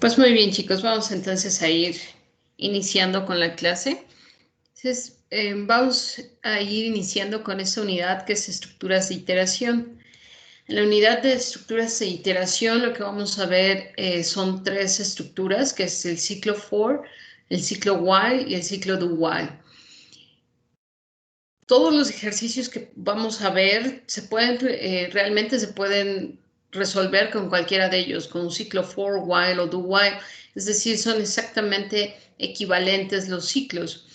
Pues muy bien, chicos, vamos entonces a ir iniciando con la clase. Entonces, vamos a ir iniciando con esta unidad que es estructuras de iteración. En la unidad de estructuras de iteración lo que vamos a ver son tres estructuras, que es el ciclo for, el ciclo while y el ciclo do while. Todos los ejercicios que vamos a ver realmente se pueden resolver con cualquiera de ellos, con un ciclo for, while o do while. Es decir, son exactamente equivalentes los ciclos.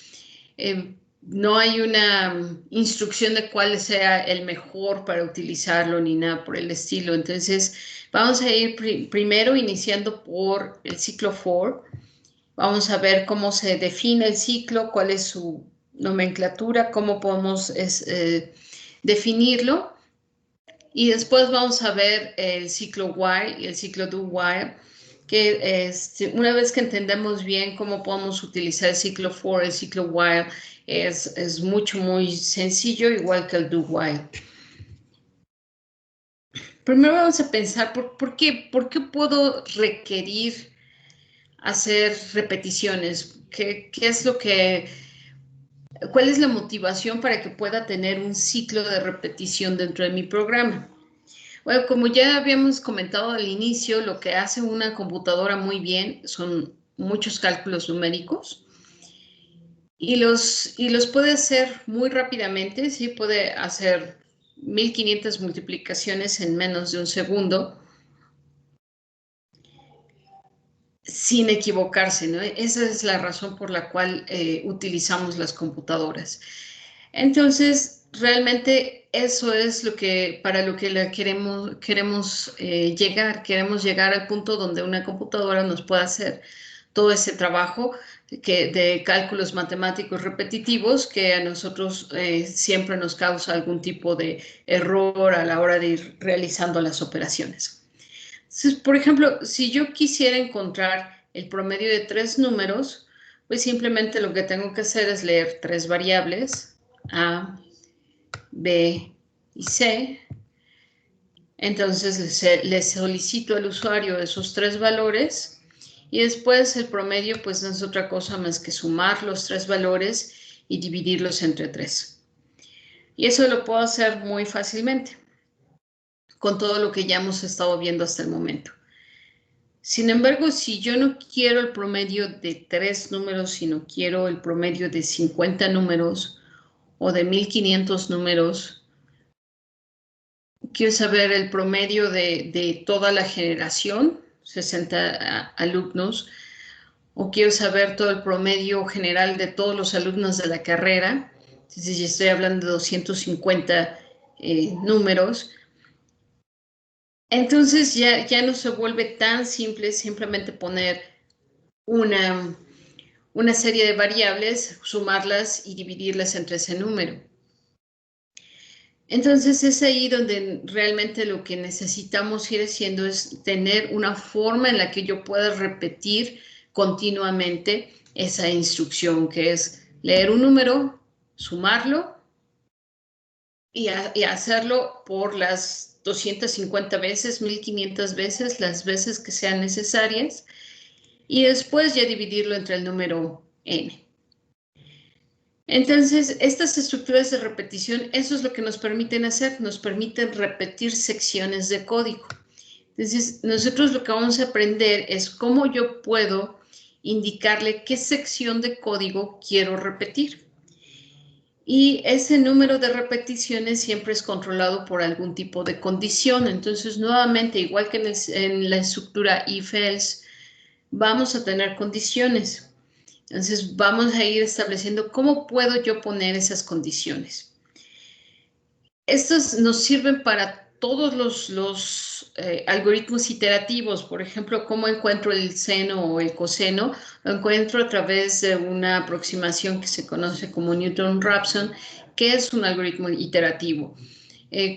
No hay una instrucción de cuál sea el mejor para utilizarlo ni nada por el estilo. Entonces, vamos a ir primero iniciando por el ciclo for. Vamos a ver cómo se define el ciclo, cuál es su nomenclatura, cómo podemos definirlo. Y después vamos a ver el ciclo while y el ciclo do while, que una vez que entendemos bien cómo podemos utilizar el ciclo for, el ciclo while, es muy sencillo, igual que el do while. Primero vamos a pensar por qué puedo requerir hacer repeticiones. ¿Qué es lo que... ¿Cuál es la motivación para que pueda tener un ciclo de repetición dentro de mi programa? Bueno, como ya habíamos comentado al inicio, lo que hace una computadora muy bien son muchos cálculos numéricos y los puede hacer muy rápidamente, ¿sí? Puede hacer 1500 multiplicaciones en menos de un segundo sin equivocarse, ¿no? Esa es la razón por la cual utilizamos las computadoras. Entonces, realmente eso es para lo que queremos llegar. Queremos llegar al punto donde una computadora nos pueda hacer todo ese trabajo de cálculos matemáticos repetitivos que a nosotros siempre nos causa algún tipo de error a la hora de ir realizando las operaciones. Entonces, por ejemplo, si yo quisiera encontrar el promedio de tres números, pues simplemente lo que tengo que hacer es leer tres variables, A, B y C. Entonces le solicito al usuario esos tres valores y después el promedio pues no es otra cosa más que sumar los tres valores y dividirlos entre tres. Y eso lo puedo hacer muy fácilmente con todo lo que ya hemos estado viendo hasta el momento. Sin embargo, si yo no quiero el promedio de tres números, sino quiero el promedio de 50 números o de 1500 números, quiero saber el promedio de toda la generación, 60 alumnos, o quiero saber todo el promedio general de todos los alumnos de la carrera, entonces ya estoy hablando de 250 números. Entonces ya no se vuelve tan simple simplemente poner una serie de variables, sumarlas y dividirlas entre ese número. Entonces es ahí donde realmente lo que necesitamos ir haciendo es tener una forma en la que yo pueda repetir continuamente esa instrucción, que es leer un número, sumarlo y hacerlo por las 250 veces, 1500 veces, las veces que sean necesarias, y después ya dividirlo entre el número n. Entonces, estas estructuras de repetición, eso es lo que nos permiten hacer, nos permiten repetir secciones de código. Entonces, nosotros lo que vamos a aprender es cómo yo puedo indicarle qué sección de código quiero repetir. Y ese número de repeticiones siempre es controlado por algún tipo de condición. Entonces, nuevamente, igual que en la estructura if-else, vamos a tener condiciones. Entonces, vamos a ir estableciendo cómo puedo yo poner esas condiciones. Estos nos sirven para todos los algoritmos iterativos. Por ejemplo, cómo encuentro el seno o el coseno. Lo encuentro a través de una aproximación que se conoce como Newton-Raphson, que es un algoritmo iterativo.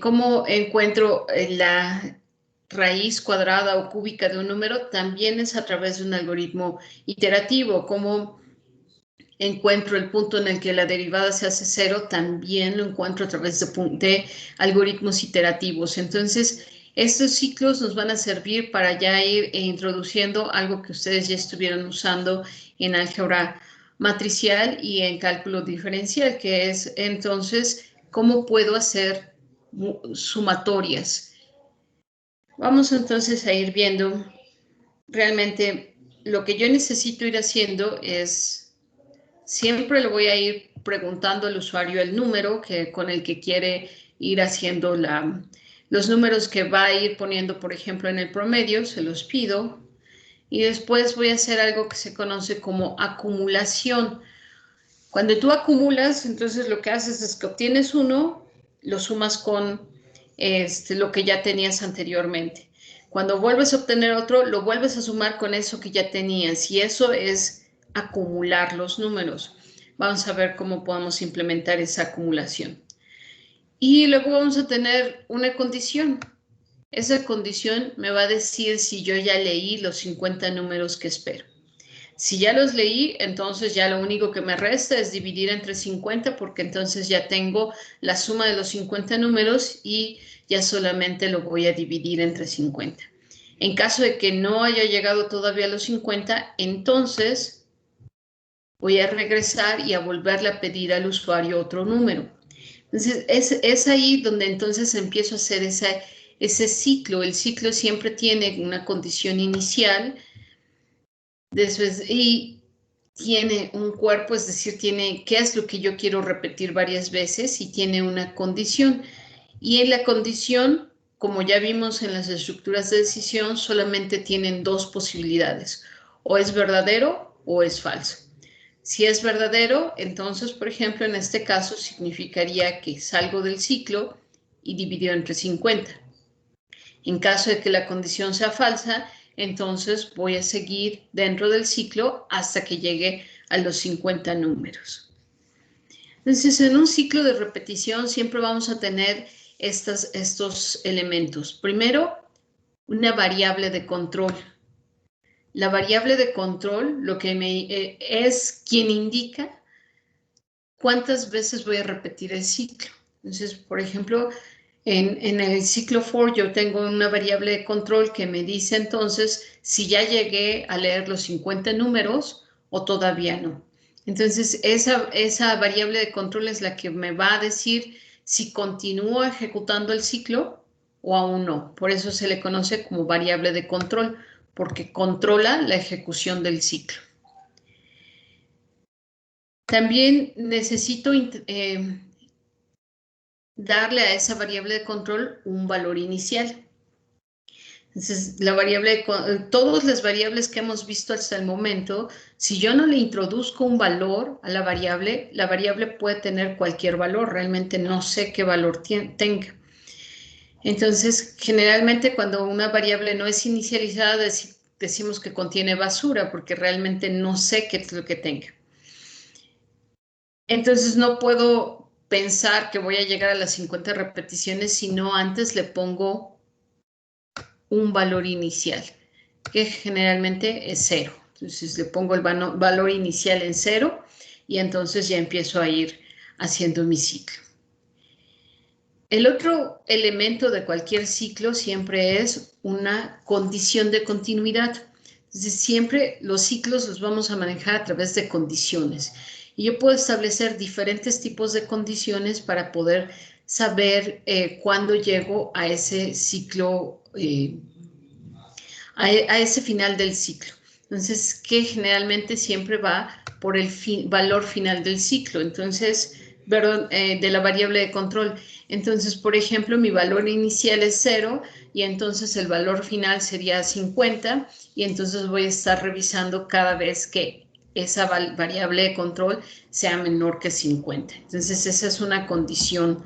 Cómo encuentro la raíz cuadrada o cúbica de un número, también es a través de un algoritmo iterativo. Cómo encuentro el punto en el que la derivada se hace cero, también lo encuentro a través de algoritmos iterativos. Entonces, Estos ciclos nos van a servir para ya ir introduciendo algo que ustedes ya estuvieron usando en álgebra matricial y en cálculo diferencial, que es entonces cómo puedo hacer sumatorias. Vamos entonces a ir viendo realmente lo que yo necesito ir haciendo es, siempre le voy a ir preguntando al usuario el número con el que quiere ir haciendo los números que va a ir poniendo, por ejemplo, en el promedio, se los pido. Y después voy a hacer algo que se conoce como acumulación. Cuando tú acumulas, entonces lo que haces es que obtienes uno, lo sumas con lo que ya tenías anteriormente. Cuando vuelves a obtener otro, lo vuelves a sumar con eso que ya tenías. Y eso es acumular los números. Vamos a ver cómo podemos implementar esa acumulación. Y luego vamos a tener una condición. Esa condición me va a decir si yo ya leí los 50 números que espero. Si ya los leí, entonces ya lo único que me resta es dividir entre 50 porque entonces ya tengo la suma de los 50 números y ya solamente lo voy a dividir entre 50. En caso de que no haya llegado todavía a los 50, entonces voy a regresar y a volverle a pedir al usuario otro número. Entonces, es ahí donde entonces empiezo a hacer ese ciclo. El ciclo siempre tiene una condición inicial después, y tiene un cuerpo, es decir, tiene qué es lo que yo quiero repetir varias veces y tiene una condición. Y en la condición, como ya vimos en las estructuras de decisión, solamente tienen dos posibilidades, o es verdadero o es falso. Si es verdadero, entonces, por ejemplo, en este caso significaría que salgo del ciclo y dividido entre 50. En caso de que la condición sea falsa, entonces voy a seguir dentro del ciclo hasta que llegue a los 50 números. Entonces, en un ciclo de repetición siempre vamos a tener estos elementos. Primero, una variable de control. La variable de control lo que es quien indica cuántas veces voy a repetir el ciclo. Entonces, por ejemplo, en el ciclo for yo tengo una variable de control que me dice entonces si ya llegué a leer los 50 números o todavía no. Entonces, esa variable de control es la que me va a decir si continúo ejecutando el ciclo o aún no. Por eso se le conoce como variable de control, porque controla la ejecución del ciclo. También necesito darle a esa variable de control un valor inicial. Entonces, todas las variables que hemos visto hasta el momento, si yo no le introduzco un valor a la variable puede tener cualquier valor, realmente no sé qué valor tenga. Entonces, generalmente cuando una variable no es inicializada, decimos que contiene basura, porque realmente no sé qué es lo que tenga. Entonces, no puedo pensar que voy a llegar a las 50 repeticiones si no antes le pongo un valor inicial, que generalmente es 0. Entonces le pongo el valor inicial en 0 y entonces ya empiezo a ir haciendo mi ciclo. El otro elemento de cualquier ciclo siempre es una condición de continuidad. Entonces siempre los ciclos los vamos a manejar a través de condiciones. Y yo puedo establecer diferentes tipos de condiciones para poder saber cuándo llego a ese ciclo, a ese final del ciclo. Entonces, que generalmente siempre va por el valor final del ciclo. Entonces, de la variable de control. Entonces, por ejemplo, mi valor inicial es 0 y entonces el valor final sería 50 y entonces voy a estar revisando cada vez que esa variable de control sea menor que 50. Entonces, esa es una condición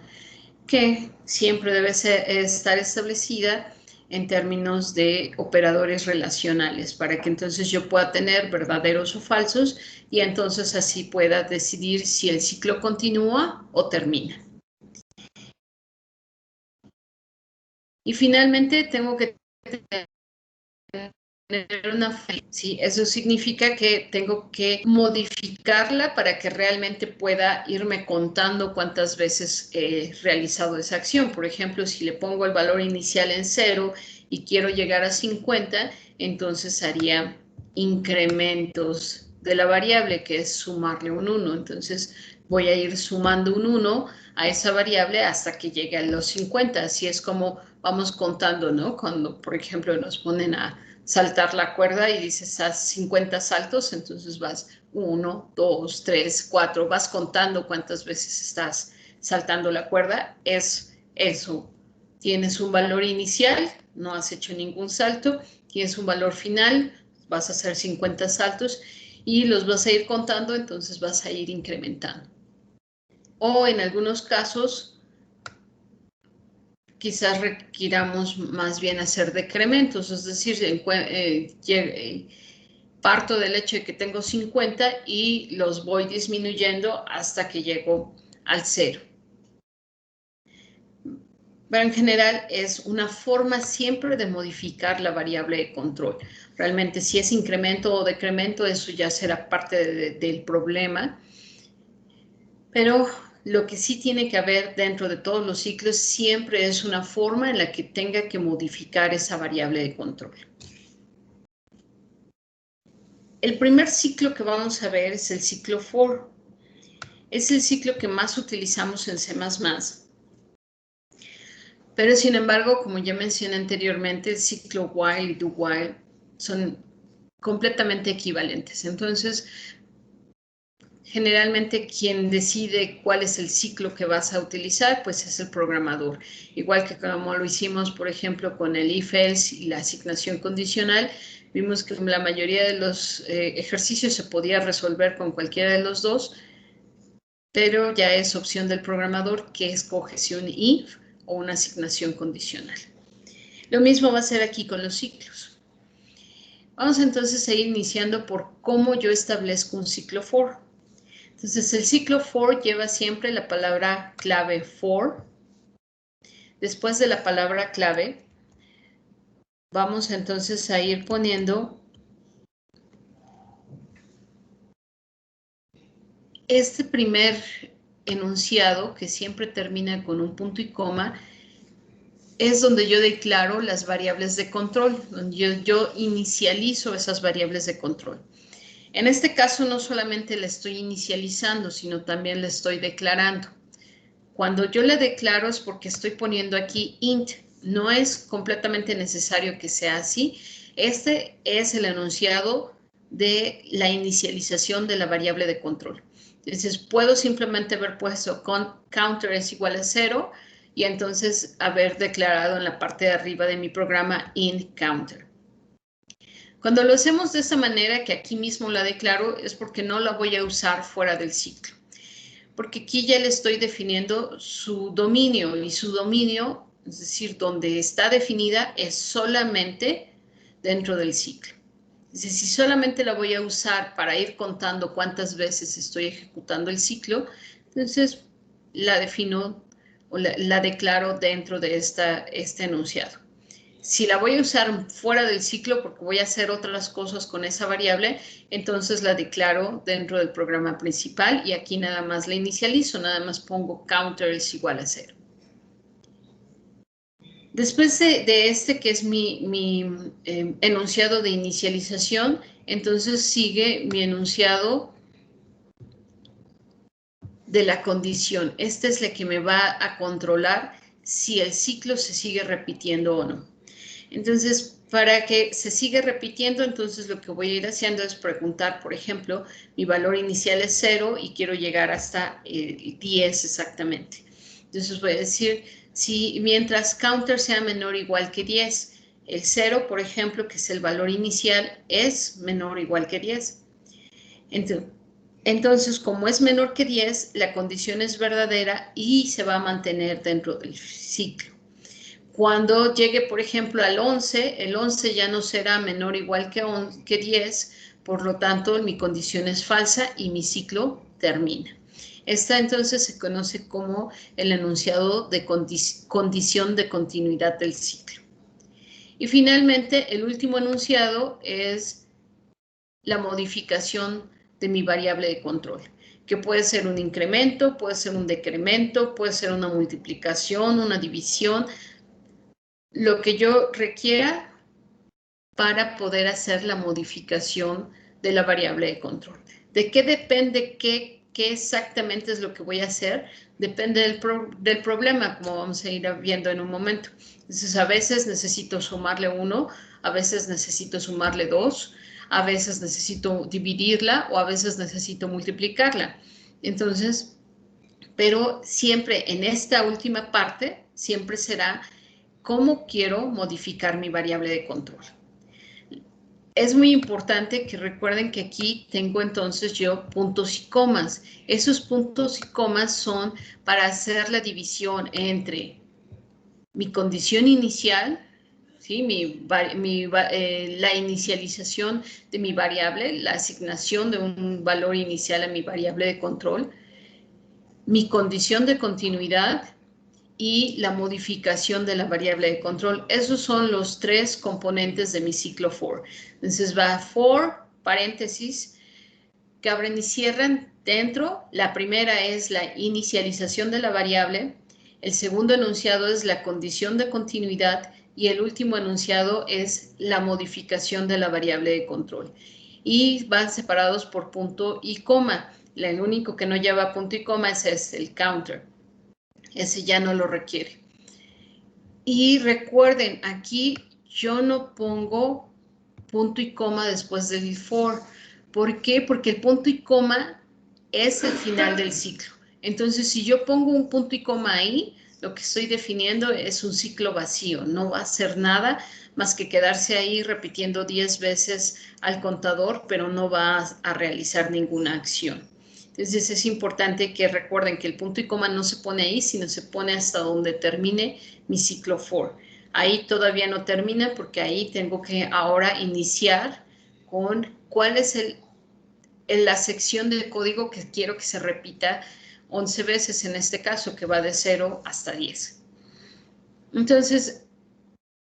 que siempre debe estar establecida en términos de operadores relacionales, para que entonces yo pueda tener verdaderos o falsos y entonces así pueda decidir si el ciclo continúa o termina. Y finalmente tengo que tener una, ¿sí? Eso significa que tengo que modificarla para que realmente pueda irme contando cuántas veces he realizado esa acción. Por ejemplo, si le pongo el valor inicial en 0 y quiero llegar a 50, entonces haría incrementos de la variable, que es sumarle un 1. Entonces voy a ir sumando un 1 a esa variable hasta que llegue a los 50. Así es como vamos contando, ¿no? Cuando, por ejemplo, nos ponen a saltar la cuerda y dices, haz 50 saltos, entonces vas 1, 2, 3, 4, vas contando cuántas veces estás saltando la cuerda. Es eso. Tienes un valor inicial, no has hecho ningún salto, tienes un valor final, vas a hacer 50 saltos y los vas a ir contando, entonces vas a ir incrementando. O en algunos casos, quizás requiramos más bien hacer decrementos, es decir, parto del hecho de que tengo 50 y los voy disminuyendo hasta que llego al 0. Pero en general es una forma siempre de modificar la variable de control. Realmente si es incremento o decremento, eso ya será parte del problema. Pero lo que sí tiene que haber dentro de todos los ciclos siempre es una forma en la que tenga que modificar esa variable de control. El primer ciclo que vamos a ver es el ciclo for. Es el ciclo que más utilizamos en C++. Pero sin embargo, como ya mencioné anteriormente, el ciclo while y do while son completamente equivalentes. Entonces, generalmente quien decide cuál es el ciclo que vas a utilizar, pues es el programador. Igual que como lo hicimos, por ejemplo, con el if-else y la asignación condicional, vimos que la mayoría de los ejercicios se podía resolver con cualquiera de los dos, pero ya es opción del programador que escoge si un if o una asignación condicional. Lo mismo va a ser aquí con los ciclos. Vamos entonces a ir iniciando por cómo yo establezco un ciclo for. Entonces, el ciclo for lleva siempre la palabra clave for. Después de la palabra clave, vamos entonces a ir poniendo este primer enunciado, que siempre termina con un punto y coma, es donde yo declaro las variables de control, donde yo inicializo esas variables de control. En este caso, no solamente la estoy inicializando, sino también la estoy declarando. Cuando yo le declaro es porque estoy poniendo aquí int. No es completamente necesario que sea así. Este es el enunciado de la inicialización de la variable de control. Entonces, puedo simplemente haber puesto counter es igual a 0 y entonces haber declarado en la parte de arriba de mi programa int counter. Cuando lo hacemos de esa manera, que aquí mismo la declaro, es porque no la voy a usar fuera del ciclo. Porque aquí ya le estoy definiendo su dominio y su dominio, es decir, donde está definida, es solamente dentro del ciclo. Es decir, si solamente la voy a usar para ir contando cuántas veces estoy ejecutando el ciclo, entonces la defino o la declaro dentro de este enunciado. Si la voy a usar fuera del ciclo porque voy a hacer otras cosas con esa variable, entonces la declaro dentro del programa principal y aquí nada más la inicializo, nada más pongo counter es igual a 0. Después de este que es mi enunciado de inicialización, entonces sigue mi enunciado de la condición. Esta es la que me va a controlar si el ciclo se sigue repitiendo o no. Entonces, para que se siga repitiendo, entonces lo que voy a ir haciendo es preguntar, por ejemplo, mi valor inicial es 0 y quiero llegar hasta 10 exactamente. Entonces voy a decir, si mientras counter sea menor o igual que 10, el 0, por ejemplo, que es el valor inicial, es menor o igual que 10. Entonces, como es menor que 10, la condición es verdadera y se va a mantener dentro del ciclo. Cuando llegue, por ejemplo, al 11, el 11 ya no será menor o igual que 10, por lo tanto, mi condición es falsa y mi ciclo termina. Esta entonces se conoce como el enunciado de condición de continuidad del ciclo. Y finalmente, el último enunciado es la modificación de mi variable de control, que puede ser un incremento, puede ser un decremento, puede ser una multiplicación, una división, lo que yo requiera para poder hacer la modificación de la variable de control. ¿De qué depende qué exactamente es lo que voy a hacer? Depende del problema, como vamos a ir viendo en un momento. Entonces, a veces necesito sumarle 1, a veces necesito sumarle 2, a veces necesito dividirla o a veces necesito multiplicarla. Entonces, pero siempre en esta última parte, siempre será cómo quiero modificar mi variable de control. Es muy importante que recuerden que aquí tengo entonces yo puntos y comas. Esos puntos y comas son para hacer la división entre mi condición inicial, ¿sí? La inicialización de mi variable, la asignación de un valor inicial a mi variable de control, mi condición de continuidad y la modificación de la variable de control. Esos son los 3 componentes de mi ciclo for. Entonces va for, paréntesis, que abren y cierran dentro. La primera es la inicialización de la variable, el segundo enunciado es la condición de continuidad y el último enunciado es la modificación de la variable de control. Y van separados por punto y coma. El único que no lleva punto y coma es el counter. Ese ya no lo requiere. Y recuerden, aquí yo no pongo punto y coma después del for. ¿Por qué? Porque el punto y coma es el final del ciclo. Entonces, si yo pongo un punto y coma ahí, lo que estoy definiendo es un ciclo vacío. No va a hacer nada más que quedarse ahí repitiendo 10 veces al contador, pero no va a realizar ninguna acción. Entonces es importante que recuerden que el punto y coma no se pone ahí, sino se pone hasta donde termine mi ciclo for. Ahí todavía no termina porque ahí tengo que ahora iniciar con cuál es la sección del código que quiero que se repita 11 veces en este caso, que va de 0 hasta 10. Entonces,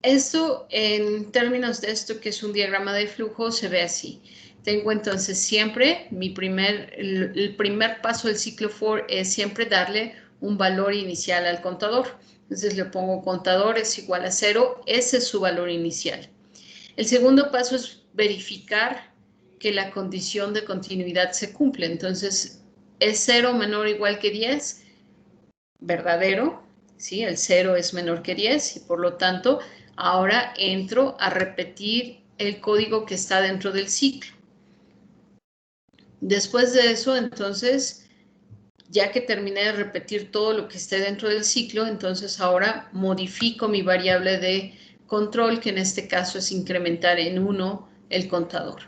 esto en términos de esto que es un diagrama de flujo se ve así. Tengo entonces siempre el primer paso del ciclo for es siempre darle un valor inicial al contador. Entonces le pongo contador es igual a 0, ese es su valor inicial. El segundo paso es verificar que la condición de continuidad se cumple. Entonces, es 0 menor o igual que 10, verdadero, ¿sí? El 0 es menor que 10 y por lo tanto ahora entro a repetir el código que está dentro del ciclo. Después de eso, entonces, ya que terminé de repetir todo lo que esté dentro del ciclo, entonces ahora modifico mi variable de control, que en este caso es incrementar en 1 el contador.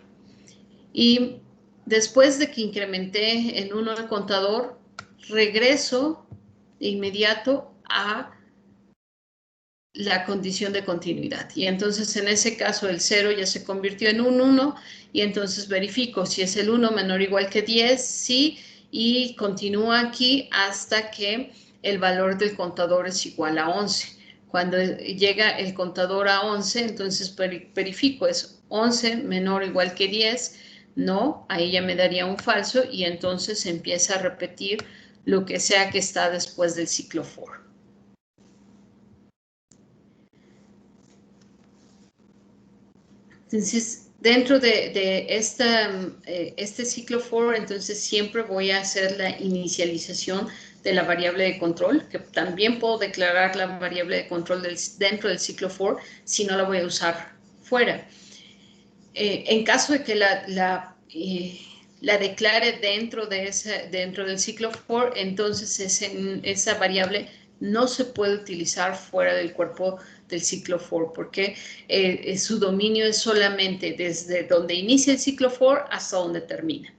Y después de que incrementé en 1 el contador, regreso de inmediato a la condición de continuidad. Y entonces en ese caso el 0 ya se convirtió en un 1 y entonces verifico si es el 1 menor o igual que 10, sí, y continúa aquí hasta que el valor del contador es igual a 11. Cuando llega el contador a 11, entonces verifico, es 11 menor o igual que 10, no, ahí ya me daría un falso y entonces empieza a repetir lo que sea que está después del ciclo for. Entonces, dentro de este ciclo for, entonces siempre voy a hacer la inicialización de la variable de control, que también puedo declarar la variable de control dentro del ciclo for si no la voy a usar fuera. En caso de que la declare dentro del ciclo for, entonces esa variable no se puede utilizar fuera del cuerpo del ciclo for, porque su dominio es solamente desde donde inicia el ciclo for hasta donde termina.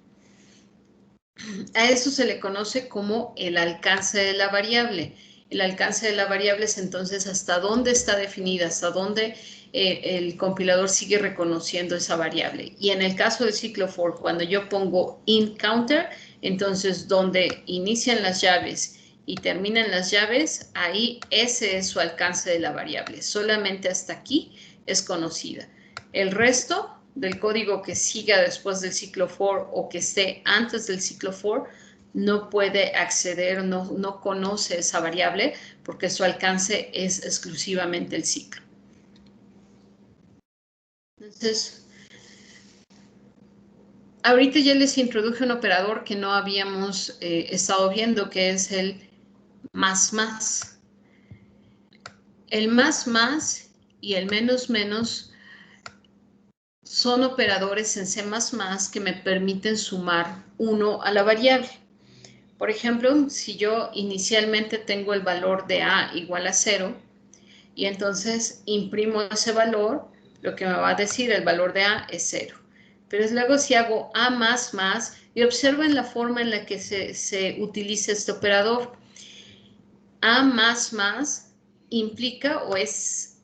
A eso se le conoce como el alcance de la variable. El alcance de la variable es entonces hasta dónde está definida, hasta dónde el compilador sigue reconociendo esa variable. Y en el caso del ciclo for, cuando yo pongo int counter, entonces donde inician las llaves y terminan las llaves, ahí ese es su alcance de la variable. Solamente hasta aquí es conocida. El resto del código que siga después del ciclo for o que esté antes del ciclo for no puede acceder, no conoce esa variable porque su alcance es exclusivamente el ciclo. Entonces, ahorita ya les introduje un operador que no habíamos estado viendo, que es el más más. El más más y el menos menos son operadores en C++ que me permiten sumar 1 a la variable. Por ejemplo, si yo inicialmente tengo el valor de A igual a 0, y entonces imprimo ese valor, lo que me va a decir el valor de A es 0. Pero luego si hago A más más, y observen la forma en la que se utiliza este operador. A más más implica o es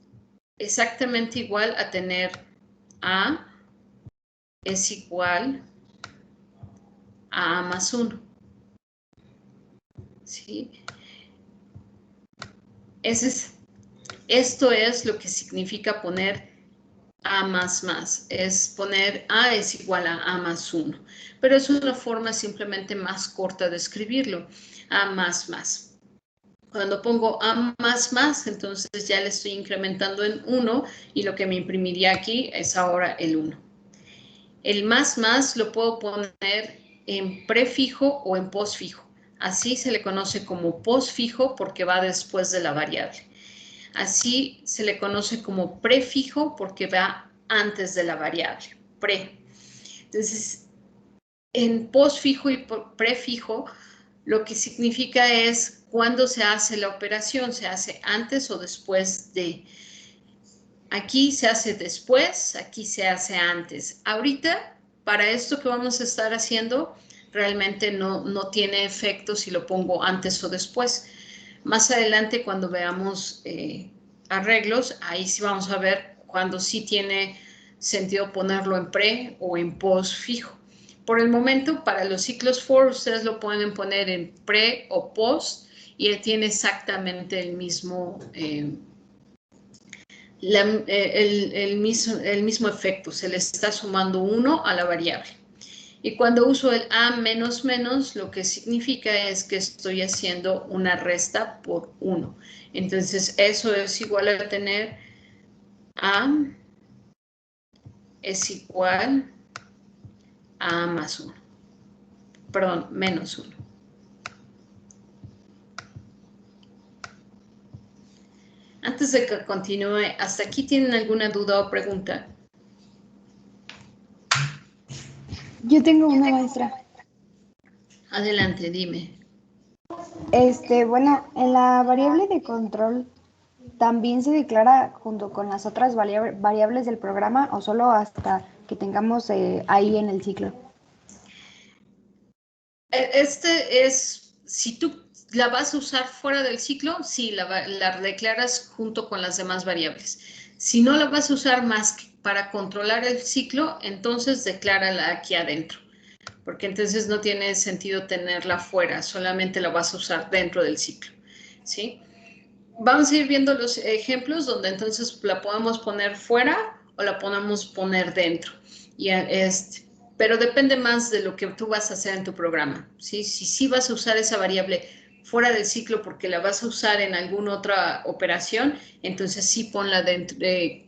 exactamente igual a tener A es igual a A más 1. ¿Sí? Esto es lo que significa poner A más más, es poner A es igual a A más 1, pero es una forma simplemente más corta de escribirlo, A más más. Cuando pongo A más más, entonces ya le estoy incrementando en 1 y lo que me imprimiría aquí es ahora el 1. El más más lo puedo poner en prefijo o en postfijo. Así se le conoce como postfijo porque va después de la variable. Así se le conoce como prefijo porque va antes de la variable, pre. Entonces, en postfijo y prefijo, lo que significa es cuándo se hace la operación, se hace antes o después de. Aquí se hace después, aquí se hace antes. Ahorita, para esto que vamos a estar haciendo, realmente no tiene efecto si lo pongo antes o después. Más adelante, cuando veamos arreglos, ahí sí vamos a ver cuando sí tiene sentido ponerlo en pre o en post fijo. Por el momento, para los ciclos for, ustedes lo pueden poner en pre o post y él tiene exactamente el mismo el mismo efecto, se le está sumando 1 a la variable. Y cuando uso el A menos menos, lo que significa es que estoy haciendo una resta por 1. Entonces, eso es igual a tener A es igual a A más 1. Perdón, menos 1. Antes de que continúe, ¿hasta aquí tienen alguna duda o pregunta? Yo tengo una, maestra. Adelante, dime. Bueno, en la variable de control, ¿también se declara junto con las otras variables del programa o solo hasta que tengamos ahí en el ciclo? Si tú la vas a usar fuera del ciclo, sí, la declaras junto con las demás variables. Si no la vas a usar más que para controlar el ciclo, entonces declárala aquí adentro, porque entonces no tiene sentido tenerla fuera, solamente la vas a usar dentro del ciclo, ¿sí? Vamos a ir viendo los ejemplos donde entonces la podemos poner fuera o la podemos poner dentro. Pero depende más de lo que tú vas a hacer en tu programa. ¿Sí? Si sí vas a usar esa variable fuera del ciclo porque la vas a usar en alguna otra operación, entonces sí ponla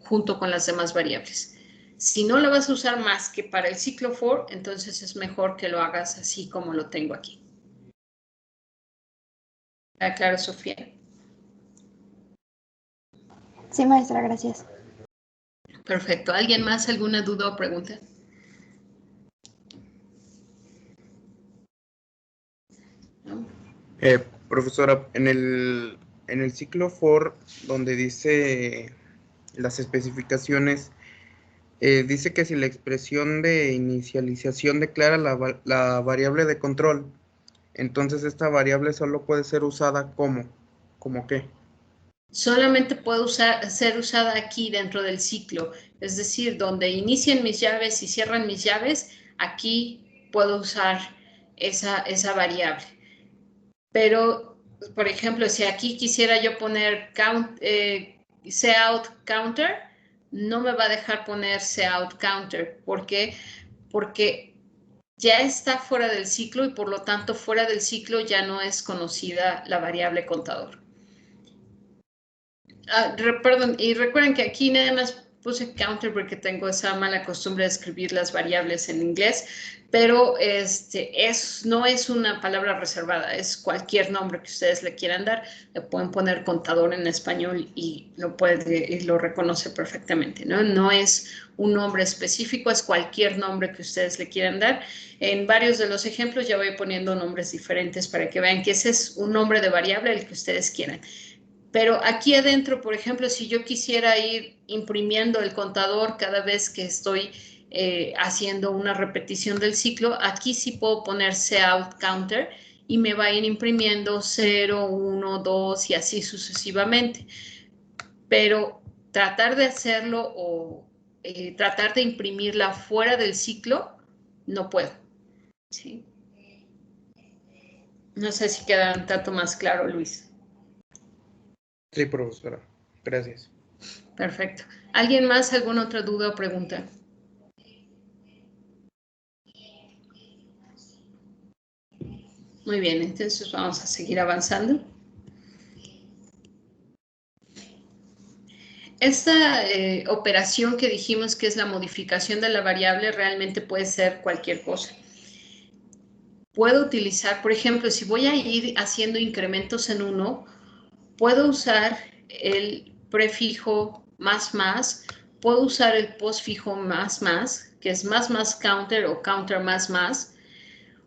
junto con las demás variables. Si no la vas a usar más que para el ciclo for, entonces es mejor que lo hagas así como lo tengo aquí. ¿Está claro, Sofía? Sí, maestra, gracias. Perfecto. ¿Alguien más? ¿Alguna duda o pregunta? ¿No? Profesora, en el ciclo for, donde dice las especificaciones, dice que si la expresión de inicialización declara la variable de control, entonces esta variable solo puede ser usada ¿como qué? Solamente puede ser usada aquí dentro del ciclo, es decir, donde inician mis llaves y cierran mis llaves, aquí puedo usar esa variable. Pero, por ejemplo, si aquí quisiera yo poner cout counter, no me va a dejar poner cout counter. ¿Por qué? Porque ya está fuera del ciclo y por lo tanto fuera del ciclo ya no es conocida la variable contador. Perdón, y recuerden que aquí nada más puse counter porque tengo esa mala costumbre de escribir las variables en inglés, pero no es una palabra reservada, es cualquier nombre que ustedes le quieran dar. Le pueden poner contador en español y lo reconoce perfectamente, ¿no? No es un nombre específico, es cualquier nombre que ustedes le quieran dar. En varios de los ejemplos ya voy poniendo nombres diferentes para que vean que ese es un nombre de variable el que ustedes quieran. Pero aquí adentro, por ejemplo, si yo quisiera ir imprimiendo el contador cada vez que estoy haciendo una repetición del ciclo, aquí sí puedo poner cout counter y me va a ir imprimiendo 0, 1, 2 y así sucesivamente. Pero tratar de hacerlo o tratar de imprimirla fuera del ciclo, no puedo. ¿Sí? No sé si queda un tanto más claro, Luis. Sí, profesora. Gracias. Perfecto. ¿Alguien más? ¿Alguna otra duda o pregunta? Muy bien, entonces vamos a seguir avanzando. Esta operación que dijimos que es la modificación de la variable realmente puede ser cualquier cosa. Puedo utilizar, por ejemplo, si voy a ir haciendo incrementos en 1, puedo usar el prefijo más, puedo usar el postfijo más, que es más counter o counter más,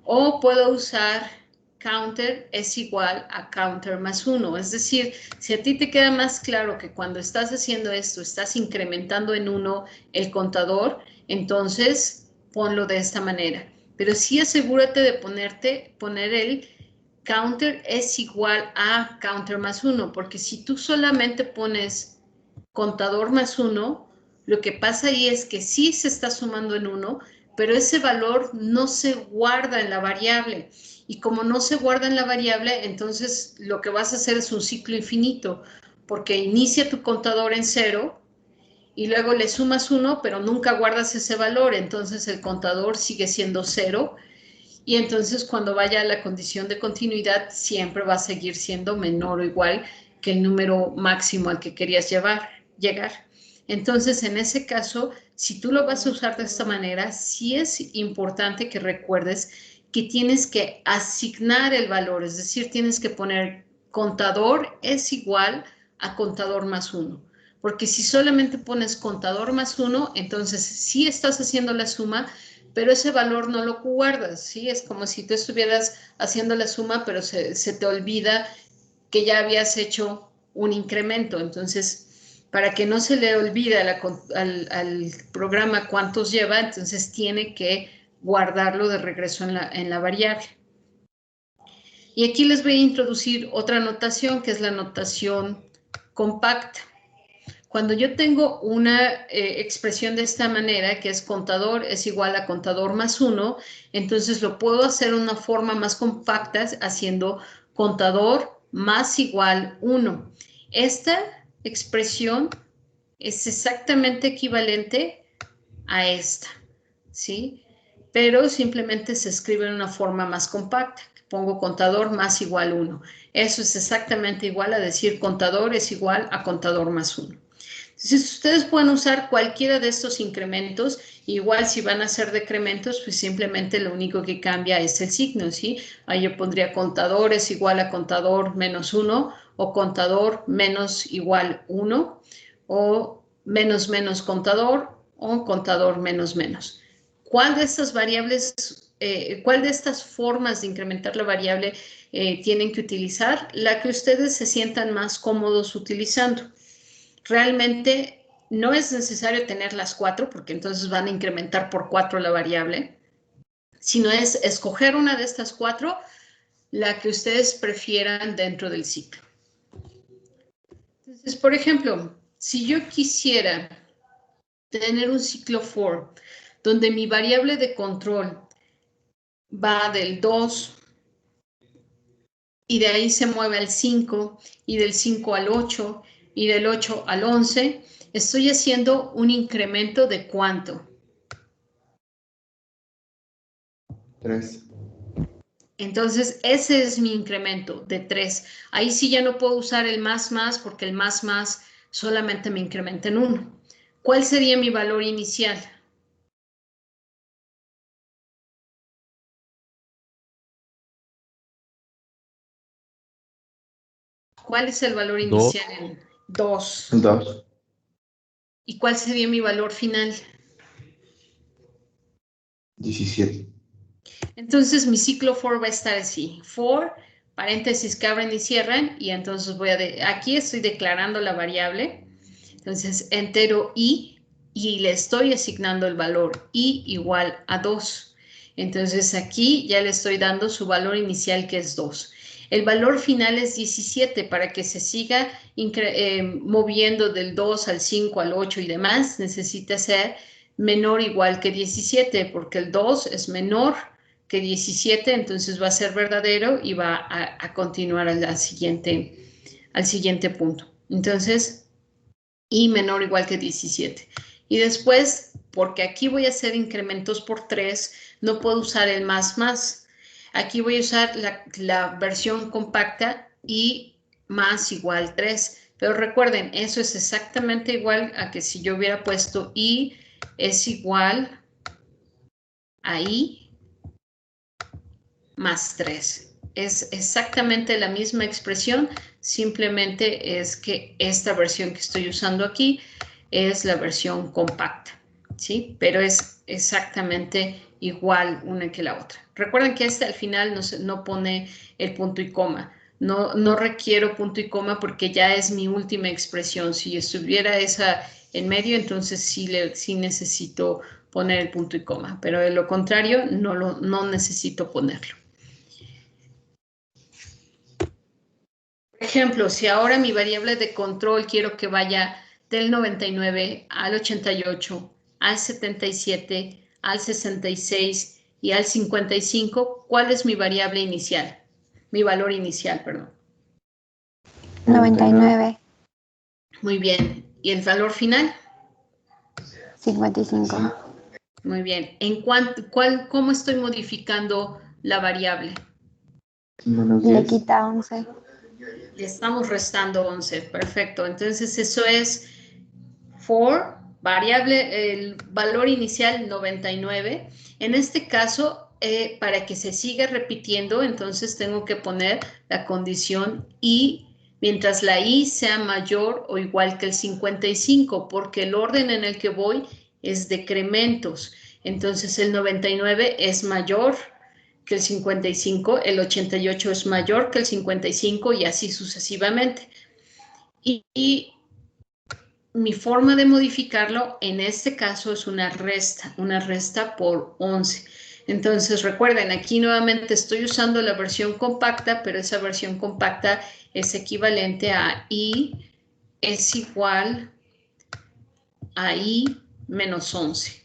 o puedo usar counter es igual a counter más 1. Es decir, si a ti te queda más claro que cuando estás haciendo esto, estás incrementando en 1 el contador, entonces ponlo de esta manera. Pero sí asegúrate de poner el counter es igual a counter más 1, porque si tú solamente pones contador más 1, lo que pasa ahí es que sí se está sumando en 1, pero ese valor no se guarda en la variable. Y como no se guarda en la variable, entonces lo que vas a hacer es un ciclo infinito, porque inicia tu contador en 0 y luego le sumas 1, pero nunca guardas ese valor, entonces el contador sigue siendo 0 y entonces cuando vaya a la condición de continuidad siempre va a seguir siendo menor o igual que el número máximo al que querías llegar. Entonces, en ese caso, si tú lo vas a usar de esta manera, sí es importante que recuerdes que tienes que asignar el valor, es decir, tienes que poner contador es igual a contador más 1. Porque si solamente pones contador más 1, entonces sí estás haciendo la suma, pero ese valor no lo guardas, ¿sí? Es como si tú estuvieras haciendo la suma, pero se te olvida que ya habías hecho un incremento. Entonces, para que no se le olvide al programa cuántos lleva, entonces tiene que guardarlo de regreso en la variable. Y aquí les voy a introducir otra notación, que es la notación compacta. Cuando yo tengo una expresión de esta manera, que es contador es igual a contador más 1, entonces lo puedo hacer de una forma más compacta haciendo contador más igual 1. Esta expresión es exactamente equivalente a esta, ¿sí? Pero simplemente se escribe en una forma más compacta. Pongo contador más igual 1. Eso es exactamente igual a decir contador es igual a contador más 1. Entonces, ustedes pueden usar cualquiera de estos incrementos. Igual si van a hacer decrementos, pues simplemente lo único que cambia es el signo, ¿sí? Ahí yo pondría contador es igual a contador menos 1 o contador menos igual 1 o menos menos contador o contador menos menos. ¿Cuál de estas variables, cuál de estas formas de incrementar la variable tienen que utilizar? La que ustedes se sientan más cómodos utilizando. Realmente no es necesario tener las 4 porque entonces van a incrementar por 4 la variable, sino es escoger una de estas 4, la que ustedes prefieran dentro del ciclo. Entonces, por ejemplo, si yo quisiera tener un ciclo for, donde mi variable de control va del 2 y de ahí se mueve al 5 y del 5 al 8 y del 8 al 11, Estoy haciendo un incremento de ¿cuánto? 3. Entonces, ese es mi incremento de 3. Ahí sí ya no puedo usar el más porque el más solamente me incrementa en 1. ¿Cuál sería mi valor inicial? ¿Cuál es el valor inicial? 2. 2. ¿Y cuál sería mi valor final? 17. Entonces mi ciclo for va a estar así. For, paréntesis que abren y cierran, y entonces aquí estoy declarando la variable. Entonces entero y le estoy asignando el valor i igual a 2. Entonces aquí ya le estoy dando su valor inicial, que es 2. El valor final es 17. Para que se siga moviendo del 2 al 5 al 8 y demás, necesita ser menor o igual que 17, porque el 2 es menor que 17, entonces va a ser verdadero y va a continuar al siguiente punto. Entonces, y menor o igual que 17. Y después, porque aquí voy a hacer incrementos por 3, no puedo usar el más. Aquí voy a usar la versión compacta y más igual 3. Pero recuerden, eso es exactamente igual a que si yo hubiera puesto i es igual a i más 3. Es exactamente la misma expresión, simplemente es que esta versión que estoy usando aquí es la versión compacta, ¿sí? Pero es exactamente igual una que la otra. Recuerden que al final no pone el punto y coma. No requiero punto y coma porque ya es mi última expresión. Si estuviera esa en medio, entonces sí necesito poner el punto y coma, pero de lo contrario no necesito ponerlo. Por ejemplo, si ahora mi variable de control quiero que vaya del 99 al 88, al 77, al 66 y al 55, ¿cuál es mi variable inicial? Mi valor inicial, perdón. 99. Muy bien. ¿Y el valor final? 55. Muy bien. ¿Cómo estoy modificando la variable? Le quita 11. Le estamos restando 11. Perfecto. Entonces eso es for variable, el valor inicial 99. En este caso, para que se siga repitiendo, entonces tengo que poner la condición y mientras la i sea mayor o igual que el 55, porque el orden en el que voy es decrementos. Entonces el 99 es mayor que el 55, el 88 es mayor que el 55 y así sucesivamente. Y mi forma de modificarlo en este caso es una resta por 11. Entonces recuerden, aquí nuevamente estoy usando la versión compacta, pero esa versión compacta es equivalente a i es igual a i menos 11.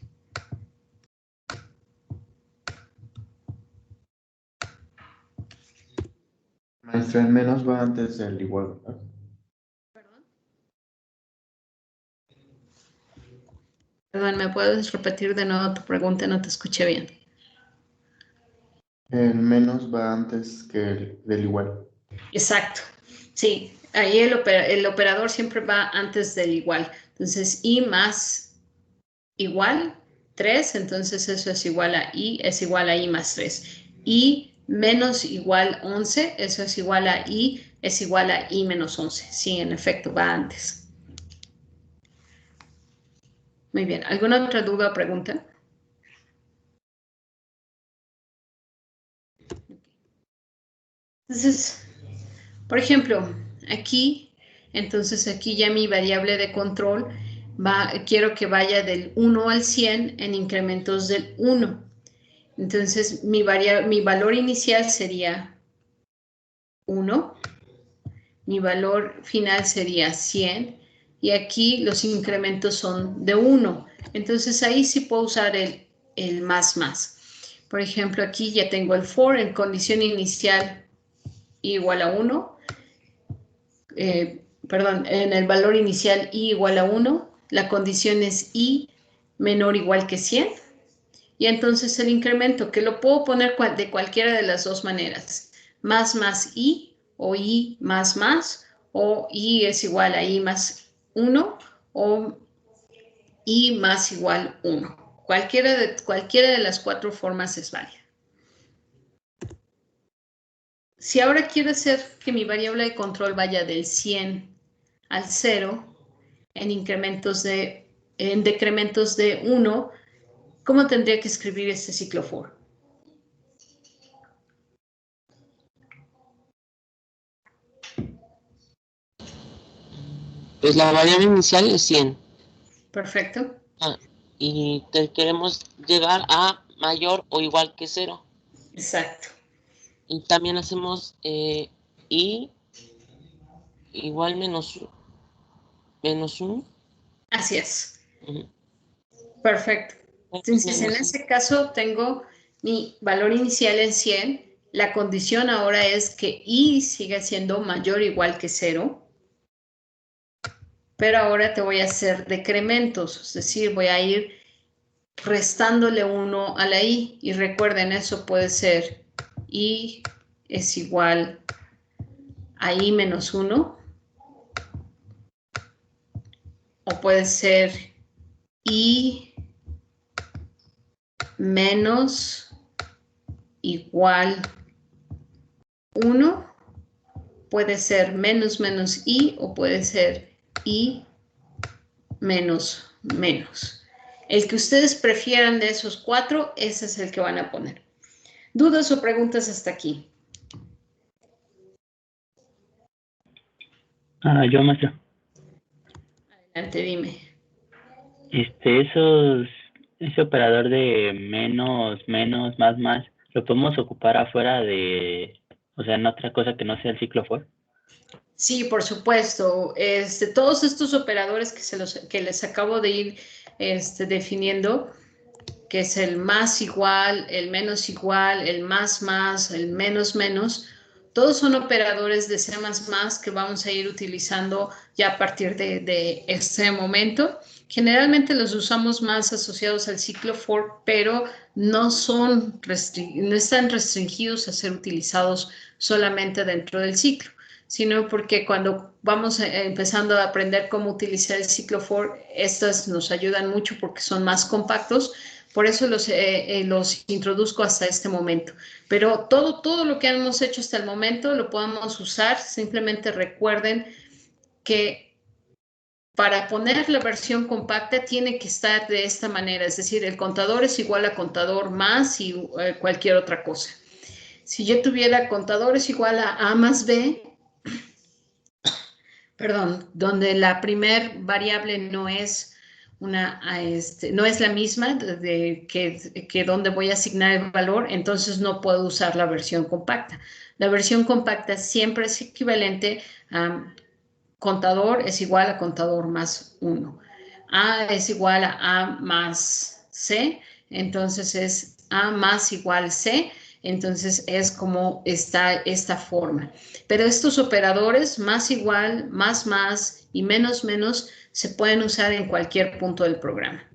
Maestra, el menos va antes del igual, ¿verdad? Perdón, ¿me puedes repetir de nuevo tu pregunta? No te escuché bien. El menos va antes que del igual. Exacto. Sí, ahí el operador siempre va antes del igual. Entonces, i más igual 3, entonces eso es igual a i más 3. I menos igual 11, eso es igual a i menos 11. Sí, en efecto, va antes. Muy bien. ¿Alguna otra duda o pregunta? Entonces, por ejemplo, entonces aquí ya mi variable de control quiero que vaya del 1 al 100 en incrementos del 1. Entonces, mi valor inicial sería 1, mi valor final sería 100 y aquí los incrementos son de 1. Entonces, ahí sí puedo usar el más. Por ejemplo, aquí ya tengo el for en condición inicial igual a 1. En el valor inicial i igual a 1, la condición es i menor o igual que 100, y entonces el incremento, que lo puedo poner de cualquiera de las dos maneras, más i, o i más, o i es igual a i más 1, o i más igual 1. Cualquiera de las cuatro formas es válida. Si ahora quiero hacer que mi variable de control vaya del 100 al 0 en decrementos de 1, ¿cómo tendría que escribir este ciclo for? Pues la variable inicial es 100. Perfecto. Y queremos llegar a mayor o igual que 0. Exacto. Y también hacemos i igual menos 1. Así es. Uh-huh. Perfecto. Entonces, en ese caso tengo mi valor inicial en 100. La condición ahora es que i siga siendo mayor o igual que 0. Pero ahora te voy a hacer decrementos, es decir, voy a ir restándole 1 a la i. Y recuerden, eso puede ser i es igual a i menos 1. O puede ser i menos igual 1. Puede ser menos i, o puede ser i menos. El que ustedes prefieran de esos cuatro, ese es el que van a poner. ¿Dudas o preguntas hasta aquí? Yo, maestro. Adelante, dime. Ese operador de menos, más, ¿lo podemos ocupar afuera en otra cosa que no sea el ciclo for? Sí, por supuesto. Todos estos operadores que les acabo de ir definiendo, que es el más igual, el menos igual, el más, el menos, todos son operadores de C++ que vamos a ir utilizando ya a partir de este momento. Generalmente los usamos más asociados al ciclo for, pero no están restringidos a ser utilizados solamente dentro del ciclo, sino porque cuando vamos empezando a aprender cómo utilizar el ciclo for, estas nos ayudan mucho porque son más compactos. Por eso los introduzco hasta este momento. Pero todo lo que hemos hecho hasta el momento lo podemos usar. Simplemente recuerden que para poner la versión compacta tiene que estar de esta manera. Es decir, el contador es igual a contador más y cualquier otra cosa. Si yo tuviera contador es igual a A más B, perdón, donde la primer variable no es no es la misma que donde voy a asignar el valor, entonces no puedo usar la versión compacta. La versión compacta siempre es equivalente a contador es igual a contador más 1. A es igual a A más C, entonces es A más igual C, entonces es como está esta forma. Pero estos operadores, más igual, más y menos, se pueden usar en cualquier punto del programa.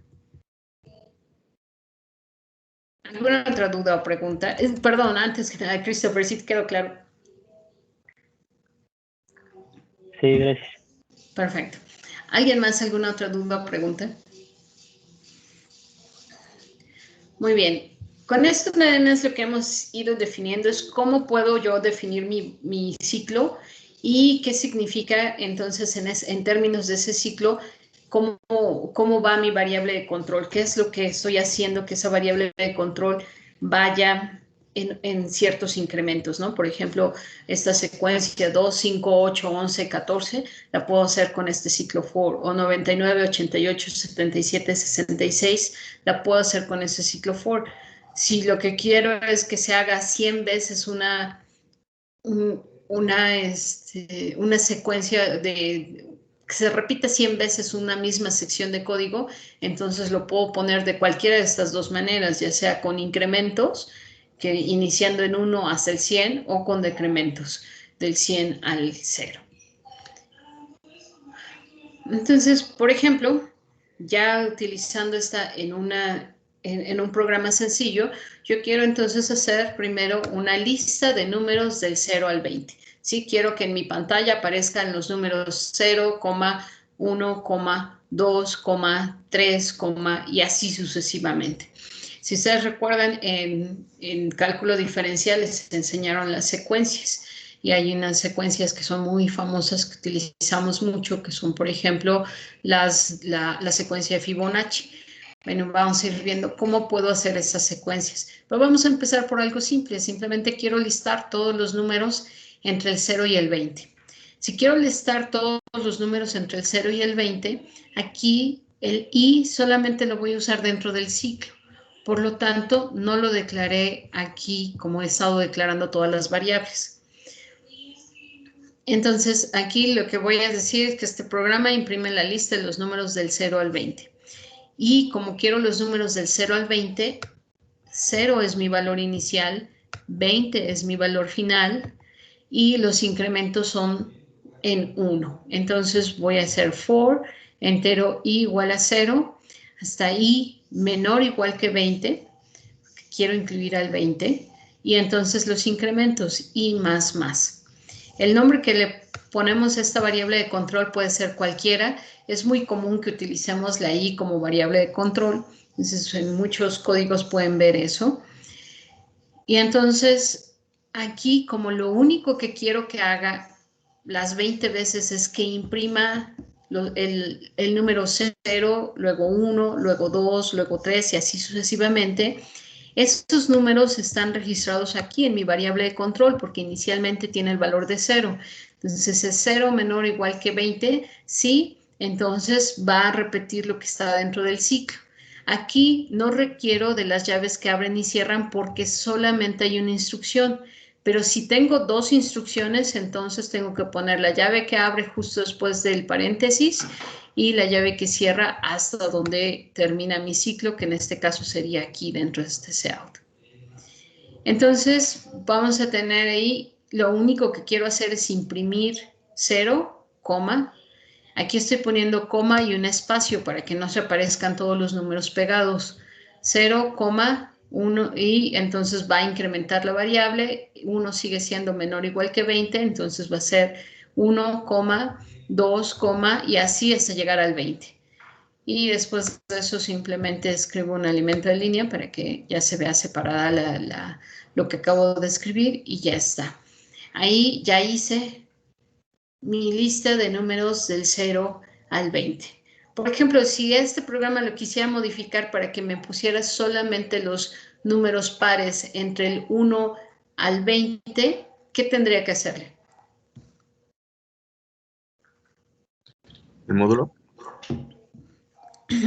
¿Alguna otra duda o pregunta? Perdón, antes que nada, Christopher, ¿sí te quedó claro? Sí, gracias. Perfecto. ¿Alguien más, alguna otra duda o pregunta? Muy bien. Con esto nada más lo que hemos ido definiendo es cómo puedo yo definir mi ciclo y qué significa entonces en términos de ese ciclo, cómo va mi variable de control, qué es lo que estoy haciendo que esa variable de control vaya en ciertos incrementos, ¿no? Por ejemplo, esta secuencia 2, 5, 8, 11, 14, la puedo hacer con este ciclo for, o 99, 88, 77, 66, la puedo hacer con ese ciclo for. Si lo que quiero es que se haga 100 veces una secuencia que se repita 100 veces una misma sección de código, entonces lo puedo poner de cualquiera de estas dos maneras, ya sea con incrementos, que iniciando en 1 hasta el 100, o con decrementos del 100 al 0. Entonces, por ejemplo, ya utilizando esta en un programa sencillo, yo quiero entonces hacer primero una lista de números del 0 al 20. ¿Sí? Quiero que en mi pantalla aparezcan los números 0, 1, 2, 3, y así sucesivamente. Si ustedes recuerdan, en cálculo diferencial les enseñaron las secuencias. Y hay unas secuencias que son muy famosas que utilizamos mucho, que son, por ejemplo, la secuencia de Fibonacci. Bueno, vamos a ir viendo cómo puedo hacer esas secuencias. Pero vamos a empezar por algo simple. Simplemente quiero listar todos los números entre el 0 y el 20. Si quiero listar todos los números entre el 0 y el 20, aquí el i solamente lo voy a usar dentro del ciclo. Por lo tanto, no lo declaré aquí como he estado declarando todas las variables. Entonces, aquí lo que voy a decir es que este programa imprime la lista de los números del 0 al 20. Y como quiero los números del 0 al 20, 0 es mi valor inicial, 20 es mi valor final y los incrementos son en 1. Entonces voy a hacer for entero i igual a 0 hasta i menor o igual que 20. Quiero incluir al 20. Y entonces los incrementos i más más. El nombre que le ponemos a esta variable de control puede ser cualquiera. Es muy común que utilicemos la i como variable de control. Entonces, en muchos códigos pueden ver eso. Y entonces, aquí, como lo único que quiero que haga las 20 veces es que imprima el número 0, luego 1, luego 2, luego 3 y así sucesivamente, estos números están registrados aquí en mi variable de control porque inicialmente tiene el valor de 0. Entonces, es 0 menor o igual que 20, sí, entonces va a repetir lo que está dentro del ciclo. Aquí no requiero de las llaves que abren y cierran porque solamente hay una instrucción. Pero si tengo dos instrucciones, entonces tengo que poner la llave que abre justo después del paréntesis y la llave que cierra hasta donde termina mi ciclo, que en este caso sería aquí dentro de este cout. Entonces, vamos a tener ahí, lo único que quiero hacer es imprimir 0, coma. Aquí estoy poniendo coma y un espacio para que no se aparezcan todos los números pegados. 0, 1 y entonces va a incrementar la variable. 1 sigue siendo menor o igual que 20, entonces va a ser 1, 2, y así hasta llegar al 20. Y después de eso simplemente escribo un alimento de línea para que ya se vea separada lo que acabo de escribir y ya está. Ahí ya hice mi lista de números del 0 al 20. Por ejemplo, si este programa lo quisiera modificar para que me pusiera solamente los números pares entre el 1 al 20, ¿qué tendría que hacerle? ¿El módulo?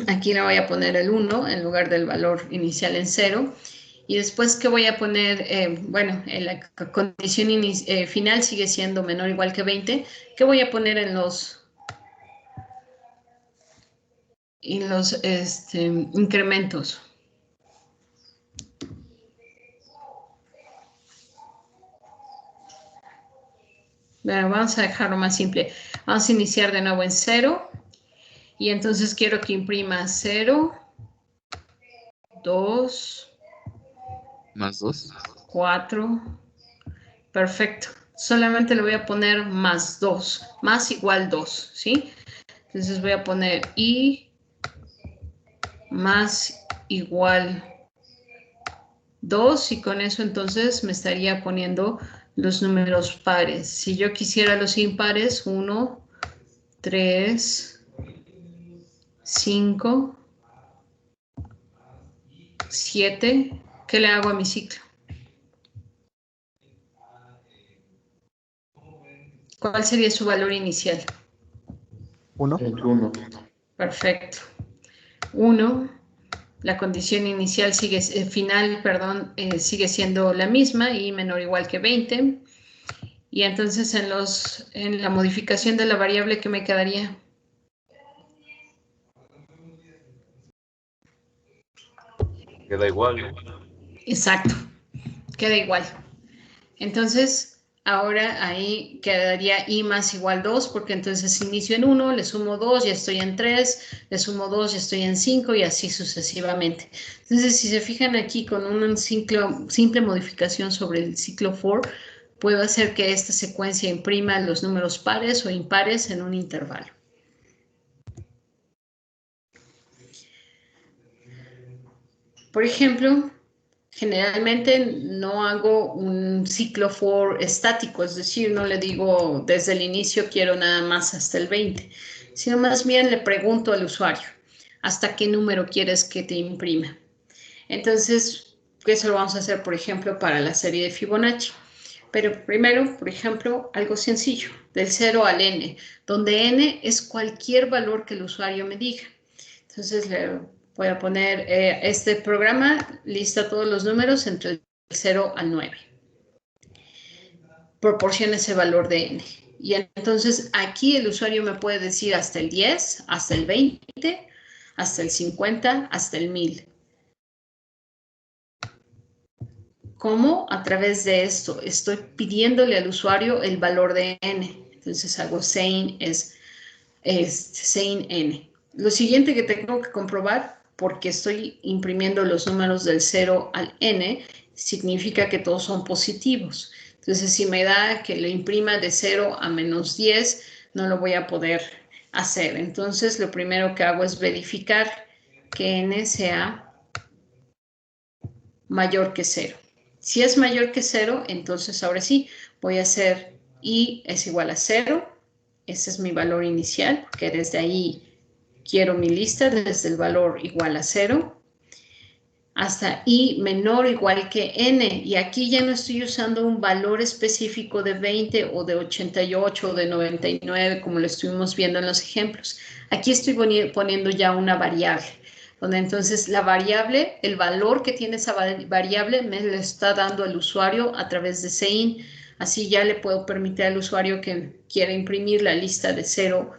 Aquí le voy a poner el 1 en lugar del valor inicial en 0. Y después, ¿qué voy a poner? Bueno, la condición final sigue siendo menor o igual que 20. ¿Qué voy a poner en los incrementos? Bueno, vamos a dejarlo más simple. Vamos a iniciar de nuevo en 0. Y entonces quiero que imprima 0, 2, Más 2. 4. Perfecto. Solamente le voy a poner más 2. Más igual 2, ¿sí? Entonces voy a poner i más igual 2 y con eso entonces me estaría poniendo los números pares. Si yo quisiera los impares, 1, 3, 5, 7, ¿qué le hago a mi ciclo? ¿Cuál sería su valor inicial? 1. 1. Perfecto. 1. La condición inicial sigue siendo la misma y menor o igual que 20. Y entonces en la modificación de la variable, ¿qué me quedaría? Queda igual, ¿no? Exacto. Queda igual. Entonces, ahora ahí quedaría i más igual 2, porque entonces inicio en 1, le sumo 2, ya estoy en 3, le sumo 2, ya estoy en 5 y así sucesivamente. Entonces, si se fijan aquí con una simple modificación sobre el ciclo for, puedo hacer que esta secuencia imprima los números pares o impares en un intervalo. Por ejemplo, generalmente no hago un ciclo for estático, es decir, no le digo desde el inicio quiero nada más hasta el 20, sino más bien le pregunto al usuario, ¿hasta qué número quieres que te imprima? Entonces, eso lo vamos a hacer, por ejemplo, para la serie de Fibonacci. Pero primero, por ejemplo, algo sencillo, del 0 al n, donde n es cualquier valor que el usuario me diga. Entonces, le voy a poner, este programa lista todos los números entre el 0 al 9. Proporciona ese valor de n. Y entonces aquí el usuario me puede decir hasta el 10, hasta el 20, hasta el 50, hasta el 1000. ¿Cómo? A través de esto. Estoy pidiéndole al usuario el valor de n. Entonces hago sein n. Lo siguiente que tengo que comprobar, porque estoy imprimiendo los números del 0 al n, significa que todos son positivos. Entonces, si me da que lo imprima de 0 a menos 10, no lo voy a poder hacer. Entonces, lo primero que hago es verificar que n sea mayor que 0. Si es mayor que 0, entonces ahora sí, voy a hacer i es igual a 0. Ese es mi valor inicial, porque desde ahí quiero mi lista, desde el valor igual a 0, hasta i menor o igual que n. Y aquí ya no estoy usando un valor específico de 20 o de 88 o de 99, como lo estuvimos viendo en los ejemplos. Aquí estoy poniendo ya una variable, donde entonces la variable, el valor que tiene esa variable, me lo está dando el usuario a través de sein. Así ya le puedo permitir al usuario que quiera imprimir la lista de 0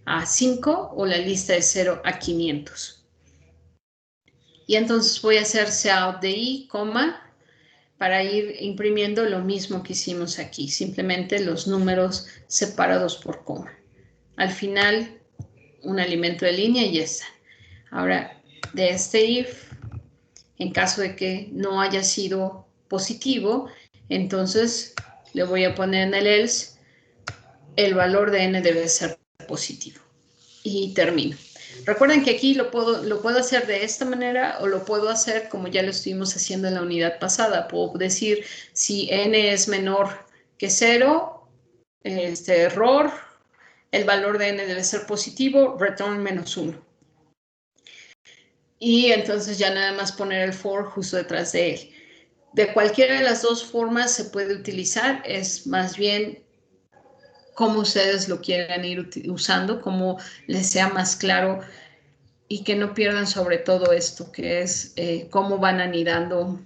a 5 o la lista de 0 a 500. Y entonces voy a hacer cout de i, coma, para ir imprimiendo lo mismo que hicimos aquí, simplemente los números separados por coma. Al final, un alimento de línea y ya está. Ahora, de este if, en caso de que no haya sido positivo, entonces le voy a poner en el else, el valor de n debe ser positivo. Y termino. Recuerden que aquí lo puedo hacer de esta manera o lo puedo hacer como ya lo estuvimos haciendo en la unidad pasada. Puedo decir si n es menor que 0, error, el valor de n debe ser positivo, return menos 1. Y entonces ya nada más poner el for justo detrás de él. De cualquiera de las dos formas se puede utilizar, es más bien cómo ustedes lo quieran ir usando, cómo les sea más claro y que no pierdan sobre todo esto, que es cómo van anidando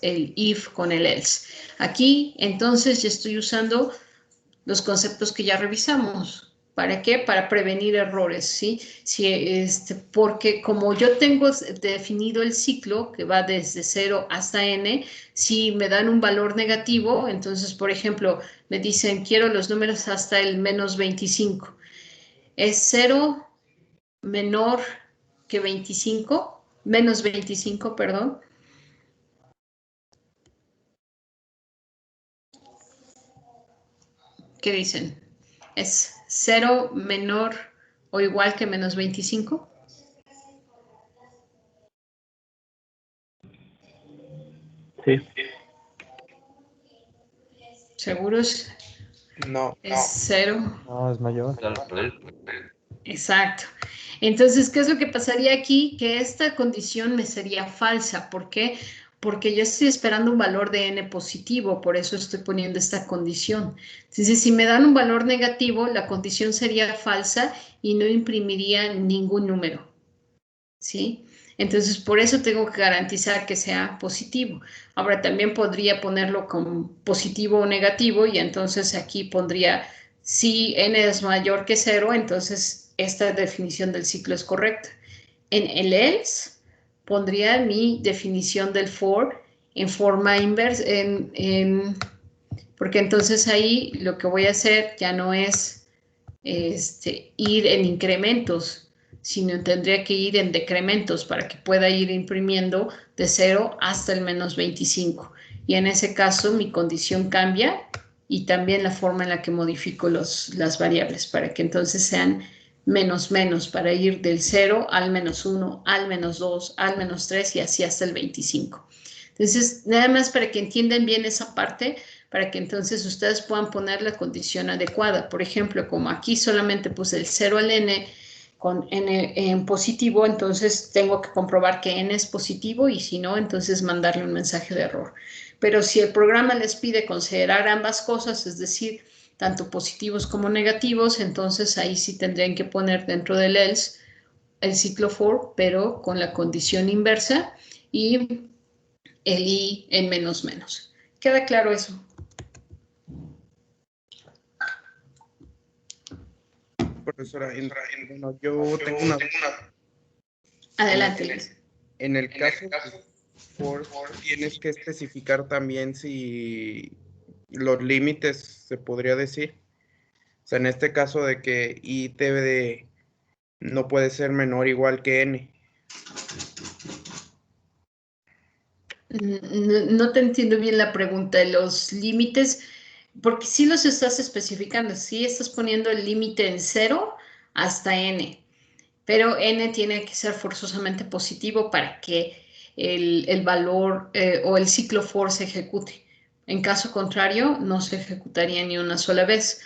el if con el else. Aquí, entonces, ya estoy usando los conceptos que ya revisamos. ¿Para qué? Para prevenir errores, ¿sí? Porque como yo tengo definido el ciclo, que va desde 0 hasta n, si me dan un valor negativo, entonces, por ejemplo, me dicen, quiero los números hasta el menos 25. Es 0 menor que 25, menos 25, perdón. ¿Qué dicen? ¿Es 0 menor o igual que menos 25? Sí. ¿Seguros? No. Es 0. No, es mayor. Exacto. Entonces, ¿qué es lo que pasaría aquí? Que esta condición me sería falsa. ¿Por qué? Porque yo estoy esperando un valor de n positivo, por eso estoy poniendo esta condición. Entonces, si me dan un valor negativo, la condición sería falsa y no imprimiría ningún número. ¿Sí? Entonces, por eso tengo que garantizar que sea positivo. Ahora, también podría ponerlo como positivo o negativo y entonces aquí pondría, si n es mayor que 0, entonces esta definición del ciclo es correcta. En el else, pondría mi definición del for en forma inversa, porque entonces ahí lo que voy a hacer ya no es ir en incrementos, sino tendría que ir en decrementos para que pueda ir imprimiendo de 0 hasta el menos 25. Y en ese caso mi condición cambia y también la forma en la que modifico las variables para que entonces sean menos menos, para ir del 0 al menos 1, al menos 2, al menos 3 y así hasta el 25. Entonces, nada más para que entiendan bien esa parte, para que entonces ustedes puedan poner la condición adecuada. Por ejemplo, como aquí solamente puse el 0 al n con n en positivo, entonces tengo que comprobar que n es positivo y si no, entonces mandarle un mensaje de error. Pero si el programa les pide considerar ambas cosas, es decir, tanto positivos como negativos, entonces ahí sí tendrían que poner dentro del else el ciclo for, pero con la condición inversa y el i en menos menos. ¿Queda claro eso? Profesora, bueno, yo tengo una duda. Adelante. En el caso for, tienes que especificar también si los límites, se podría decir. O sea, en este caso de que i no puede ser menor o igual que n. No te entiendo bien la pregunta. Los límites, porque sí los estás especificando, sí estás poniendo el límite en 0 hasta n, pero n tiene que ser forzosamente positivo para que el valor o el ciclo for se ejecute. En caso contrario, no se ejecutaría ni una sola vez.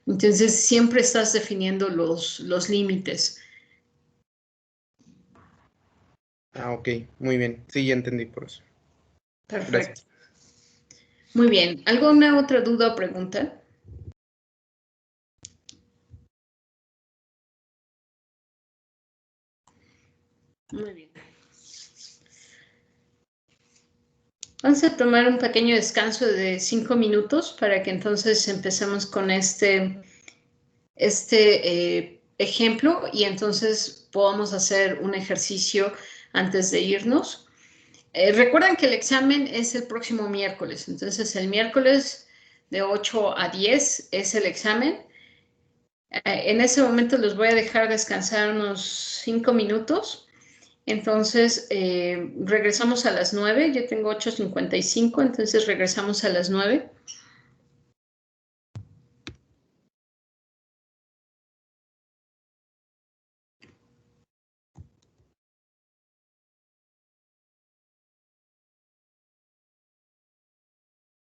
Entonces, siempre estás definiendo los límites. Ah, ok, muy bien. Sí, ya entendí por eso. Perfecto. Gracias. Muy bien. ¿Alguna otra duda o pregunta? Muy bien. Vamos a tomar un pequeño descanso de 5 minutos para que entonces empecemos con este ejemplo y entonces podamos hacer un ejercicio antes de irnos. Recuerden que el examen es el próximo miércoles, entonces el miércoles de 8 a 10 es el examen. En ese momento los voy a dejar descansar unos 5 minutos. Entonces, regresamos a las 9. Yo tengo 8:55, entonces regresamos a las 9.